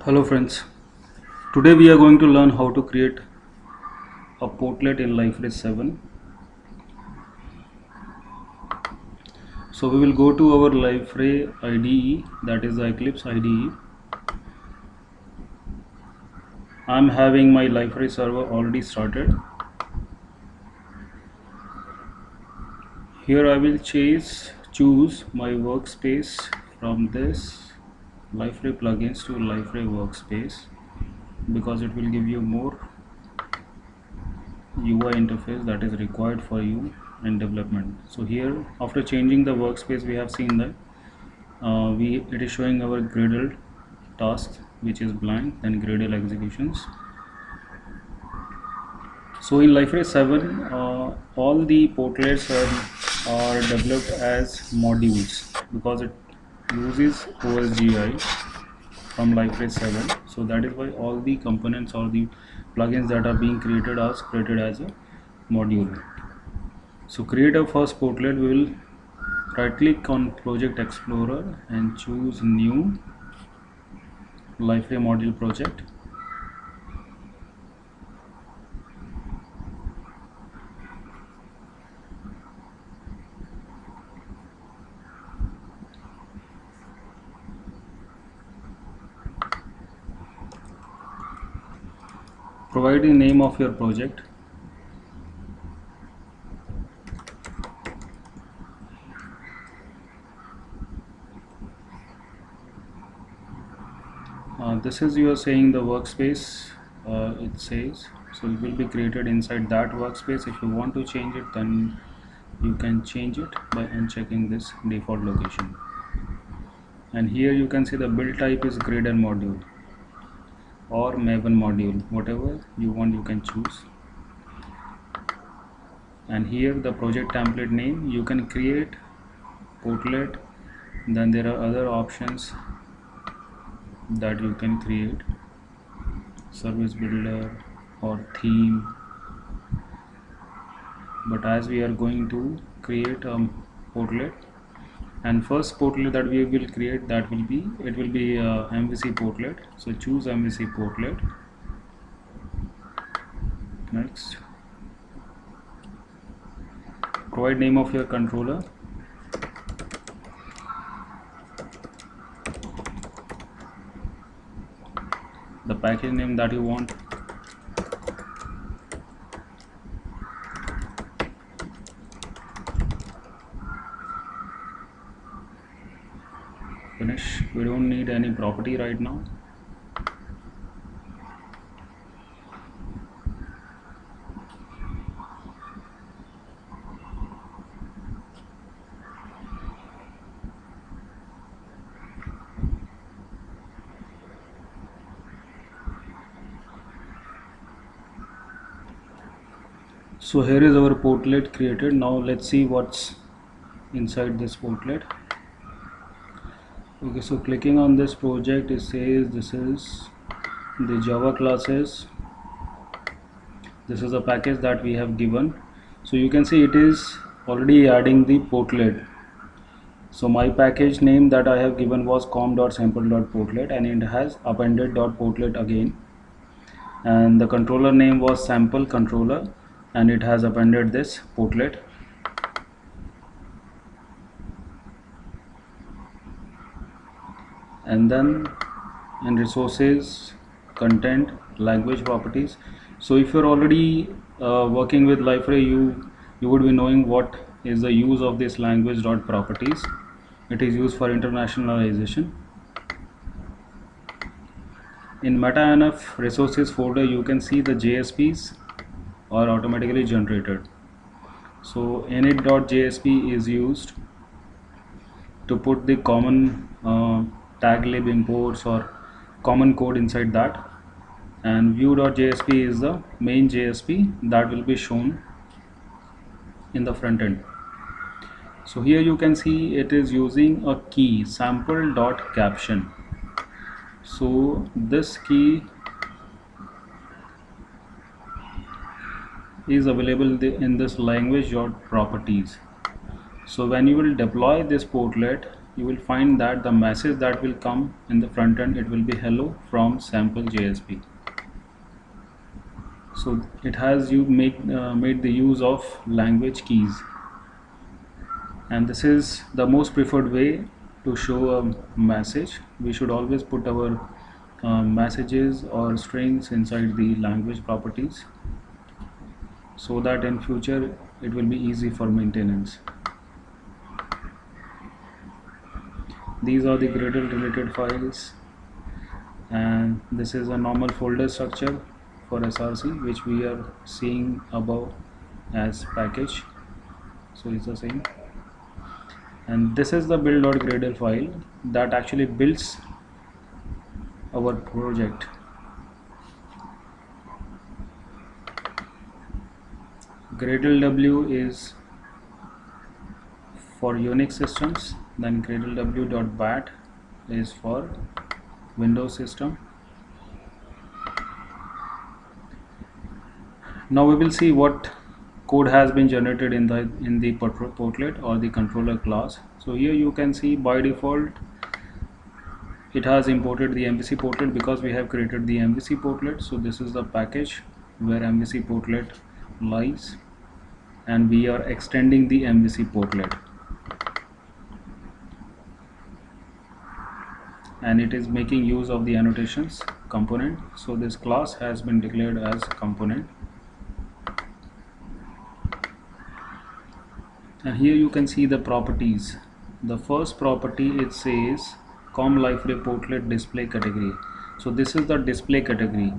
Hello friends, today we are going to learn how to create a portlet in Liferay 7. So we will go to our Liferay IDE, that is the Eclipse IDE. I am having my Liferay server already started. Here I will choose my workspace from this Liferay plugins to Liferay workspace because it will give you more UI interface that is required for you in development. So here, after changing the workspace, we have seen that it is showing our Gradle tasks, which is blank, then Gradle executions. So in Liferay 7, all the portlets are developed as modules because it uses OSGI from Liferay 7. So that is why all the components or the plugins that are being created are created as a module. So create a first portlet. We will right click on Project Explorer and choose New Liferay Module Project. Provide the name of your project. This is you are saying the workspace, it says, so it will be created inside that workspace. If you want to change it, then you can change it by unchecking this default location. And here you can see the build type is Gradle module or Maven module, whatever you want you can choose. And here the project template name, you can create portlet, then there are other options that you can create, service builder or theme, but as we are going to create a portlet, and first portlet that we will create, that will be MVC portlet. So choose MVC portlet. Next, provide name of your controller. The package name that you want. Finish. We don't need any property right now. So here is our portlet created. Now let's see what's inside this portlet. Okay, so clicking on this project, it says this is the Java classes. This is a package that we have given. So you can see it is already adding the portlet. So my package name that I have given was com.sample.portlet, and it has appended .portlet again. And the controller name was sample controller, and it has appended this portlet. And then in resources, content, language properties. So if you're already working with Liferay, you would be knowing what is the use of this language dot properties. It is used for internationalization. In MetaNF resources folder, you can see the JSPs are automatically generated. So init.jsp is used to put the common tag lib imports or common code inside that, and view.jsp is the main JSP that will be shown in the front end. So here you can see it is using a key sample.caption. So this key is available in this language.properties. So when you will deploy this portlet, you will find that the message that will come in the front end, it will be hello from sample JSP. So it has made the use of language keys, and this is the most preferred way to show a message. We should always put our messages or strings inside the language properties, so that in future it will be easy for maintenance. These are the Gradle related files, and this is a normal folder structure for SRC, which we are seeing above as package. So it's the same, and this is the build.gradle file that actually builds our project. GradleW is for Unix systems, then gradlew.bat is for Windows system. Now we will see what code has been generated in the portlet or the controller class. So here you can see by default it has imported the MVC portlet because we have created the MVC portlet. So this is the package where MVC portlet lies, and we are extending the MVC portlet, and it is making use of the annotations component. So this class has been declared as component, and here you can see the properties. The first property, it says com liferay portlet display category. So this is the display category.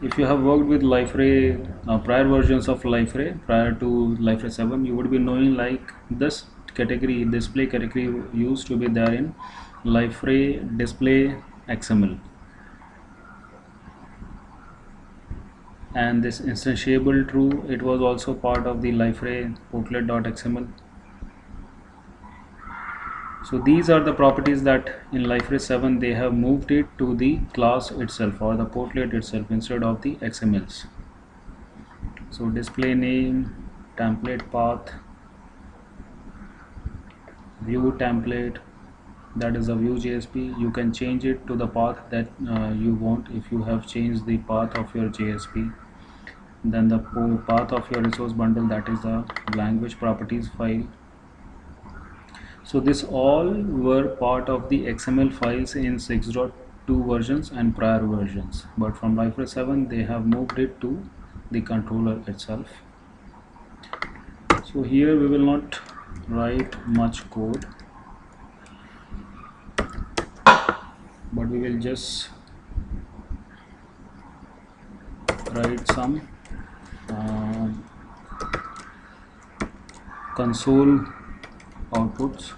If you have worked with liferay, prior versions of liferay prior to liferay 7, you would be knowing like this category, display category, used to be there in liferay display XML, and this instantiable true, it was also part of the liferay portlet.xml. So these are the properties that in liferay 7 they have moved it to the class itself or the portlet itself instead of the XMLs. So display name, template path, view template, that is a view JSP. You can change it to the path that you want if you have changed the path of your JSP. Then the path of your resource bundle, that is the language properties file. So this all were part of the XML files in 6.2 versions and prior versions, but from liferay 7 they have moved it to the controller itself. So here we will not write much code, but we will just write some console outputs.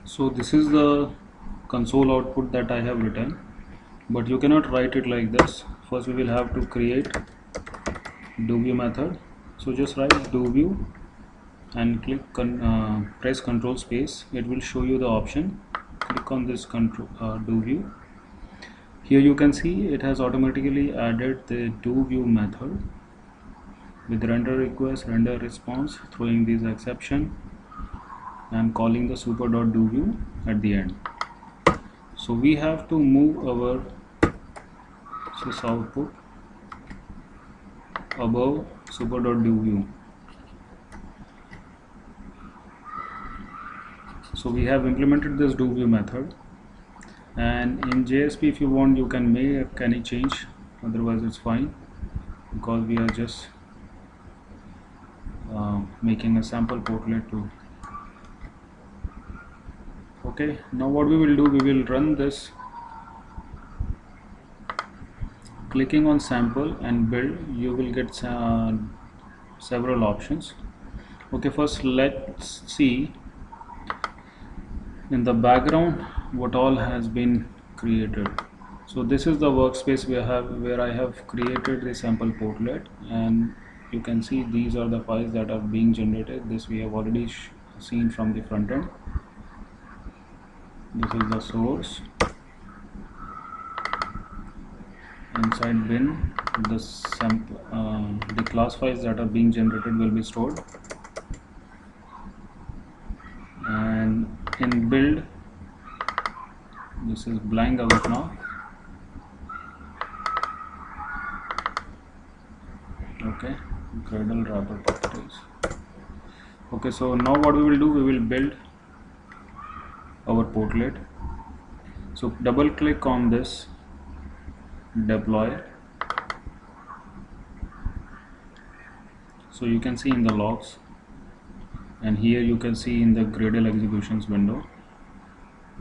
So this is the console output that I have written, but you cannot write it like this. First we will have to create doView method. So just write doView and click press Control space. It will show you the option. Click on this doView. Here you can see it has automatically added the doView method with render request, render response, throwing this exception, and calling the super.doView at the end. So we have to move our sys output above super.doView. So we have implemented this doView method, and in JSP if you want you can make any change, otherwise it's fine because we are just making a sample portlet too. Okay, now what we will do, we will run this. Clicking on sample and build, you will get several options. Okay, first let's see in the background what all has been created. So this is the workspace where I have created the sample portlet, and you can see these are the files that are being generated. This we have already seen from the front end. This is the source. Inside bin, the class files that are being generated will be stored, and in build, this is blank as of now. Okay, Gradle wrapper properties. Okay, so now what we will do, we will build our portlet. So double click on this deploy. So you can see in the logs, and here you can see in the Gradle executions window,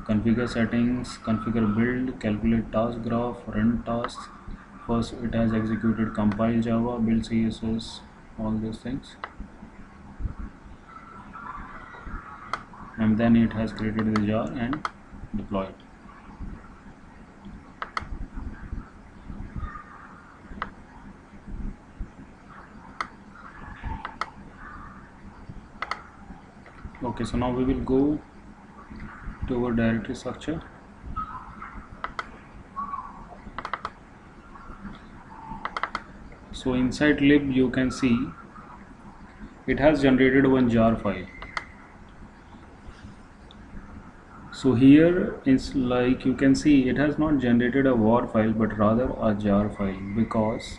configure settings, configure build, calculate task graph, run tasks. First it has executed compile Java, build CSS, all these things, and then it has created the jar and deployed. Okay, so now we will go to our directory structure. So inside lib you can see it has generated one jar file. So here it's like you can see it has not generated a war file but rather a jar file, because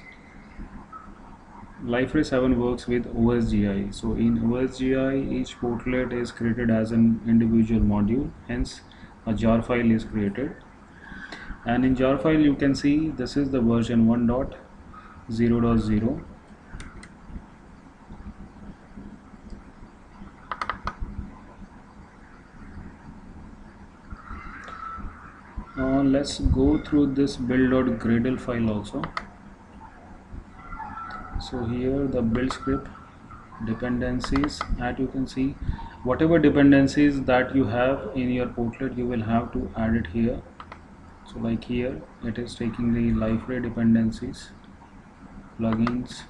Liferay 7 works with OSGI. So in OSGI each portlet is created as an individual module, hence a jar file is created, and in jar file you can see this is the version 1.0.0. Let's go through this build.gradle file also. So here the build script dependencies, and you can see whatever dependencies that you have in your portlet you will have to add it here. So like here it is taking the Liferay dependencies, plugins.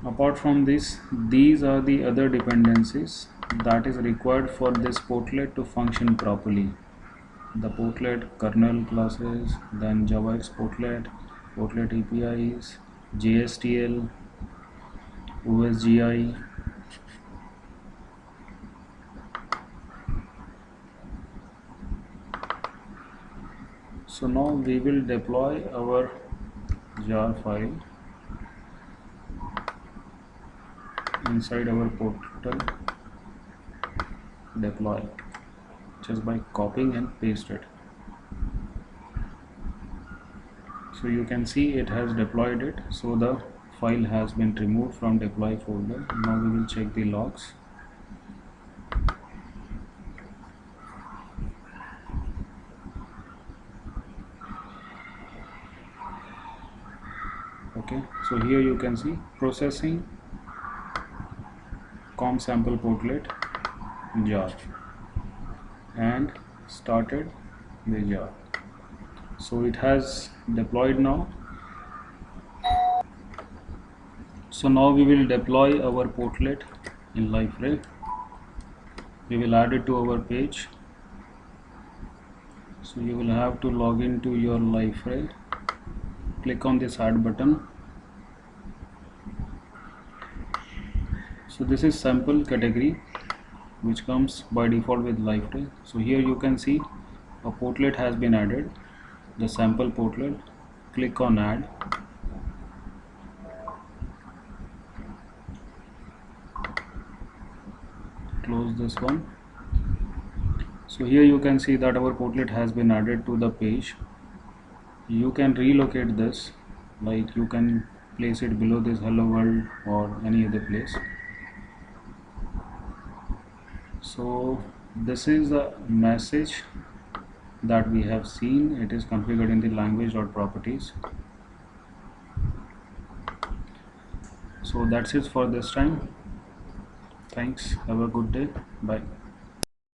Apart from this, these are the other dependencies that is required for this portlet to function properly. The portlet kernel classes, then JavaX portlet, portlet APIs, JSTL, OSGI. So now we will deploy our jar file inside our portal deploy just by copying and paste it. So you can see it has deployed it, so the file has been removed from deploy folder. Now we will check the logs. Okay, so here you can see processing com sample portlet jar and started the jar. So it has deployed now. So now we will deploy our portlet in Liferay. We will add it to our page. So you will have to log into your Liferay. Click on this add button. So this is sample category which comes by default with Liferay. So here you can see a portlet has been added, the sample portlet. Click on add. Close this one. So here you can see that our portlet has been added to the page. You can relocate this, like you can place it below this hello world or any other place. So this is the message that we have seen. It is configured in the language.properties. So that's it for this time. Thanks, have a good day, bye.